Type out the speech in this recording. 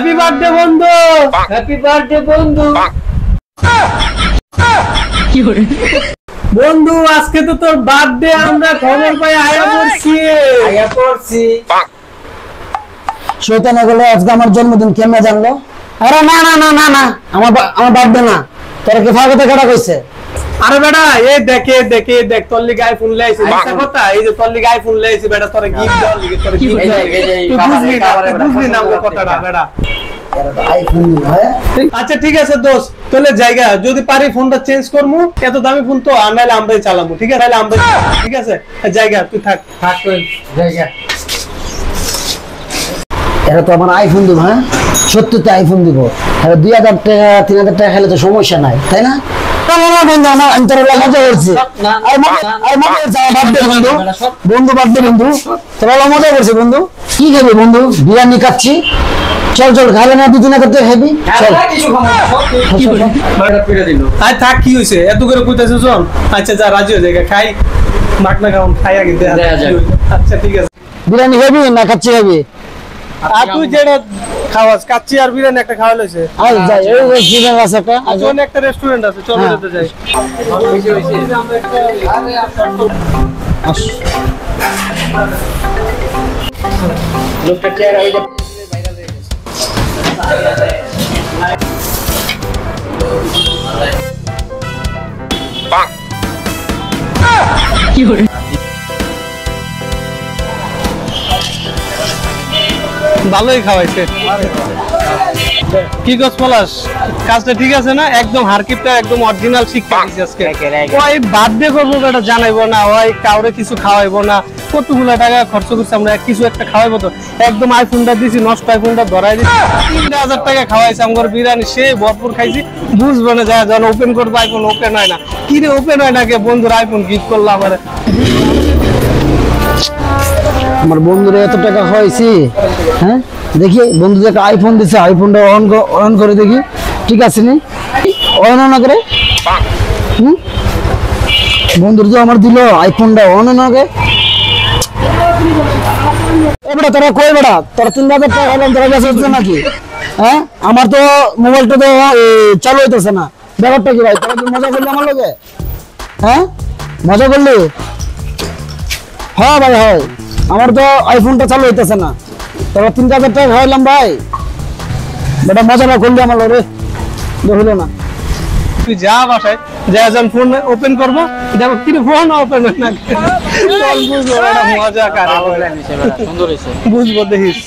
Happy birthday বন্ধু, happy birthday বন্ধু। বন্ধু আজকে তো তোর বার্থডে, আমরা খবর পাই আয়া পড়ছি। শয়তানা গুলো আজকে আমার জন্মদিন কেমনে জানলো? আরে না না না না না, আমার বার্থডে না। তোরা কি ফাগতে কাটা কইছে? আরে বেটা এই দেখ তোর লিগে আইফোন লাইছি, মিছা কথা। এই যে তোর লিগে আইফোন লাইছি বেটা, তোরে গিফট দেওয়ার লিগে, তোরে গিফট বুঝলি না কথাটা বেটা। আইফোন হয়। আচ্ছা ঠিক আছে দোস্ত, তাহলে জায়গা যদি পারি ফোনটা চেঞ্জ করমু, এত দামি ফোন তো আনাইলে আমরাই চালামু। ঠিক আছে, ঠিক আছে জায়গা, তুই থাক জায়গা। এটা তো আমার আইফোন দিব। হ্যাঁ সত্যি তো আইফোন দিব। 2000 টাকা 3000 টাকা খেলে তো সমস্যা নাই, তাই না? বিরিয়ানি খাচ্ছি, চল খাবে না, দুদিনে করতে খাবি। থাক, কি হয়েছে এত করে কইতেছে? চল আচ্ছা যা, রাজি হয়ে যায়, খাই মাখনা খাওয়ান, খাই আগে। আচ্ছা ঠিক আছে, বিরিয়ানি খাবি না কাচ্চি খাবি? আর তুই যেটা খাওয়াস, কাচ্চি আর বিরিয়ানি একটা খাওয়া লইছে। একটা রেস্টুরেন্ট আছে, চল যেতে যাই। লোকটা চেহারা হয়ে যাবে কি করে? ভালোই খাওয়াইছে। কি গছ পলাশ, কাজটা ঠিক আছে না? একদম হারকিপটা একদম অরিজিনাল শিক্ষা দিছে আজকে। ওই বার্থডে করবো বেটা, জানাইবো না, ওই কাউরে কিছু খাওয়াইবো না, কতগুলো টাকা খরচ করছে, আমরা কিছু একটা খাওয়াইবো তো। একদম আইফোনটা দিছি, নষ্ট আইফোনটা ধরাই দিছি, 3000 টাকা খাওয়াইছে। আমার বিরিয়ানি সে ভরপুর খাইছি, বুঝবো না যায় যখন ওপেন করবো আইফোন ওপেন হয় না। কি রে ওপেন হয় না কে? বন্ধুর আইফোন গিফট করলাম আমার। আমার বন্ধুরা এত টাকা খাওয়াইছি। হ্যাঁ দেখি বন্ধুদের আইফোন দিছে, আইফোনটা অন করে দেখি ঠিক আছে নি? অন না করে বন্ধুর তো আমার দিল আইফোনটা অন না করে। এবারে তোরা কই বেড়া, তোরা 3000 টাকা হলাম, তোরা কাছে হচ্ছে নাকি? হ্যাঁ আমার তো মোবাইলটা তো চালু হইতেছে না, ব্যাপারটা কি ভাই? তোরা কি মজা করলি আমার লগে? হ্যাঁ মজা করলি? হ্যাঁ ভাই হয়, আমার তো আইফোনটা চালু হইতেছে না, তোরা 3000 টাকা খাওয়াইলাম ভাই, বেটা মজাটা করলি আমার লগে, হইলো না। তুই যা বাসায় যা, যখন ফোন ওপেন করবো দেখো কি ফোন ওপেন হয় না, বুঝবো মজা কার, বুঝবো দেখিস।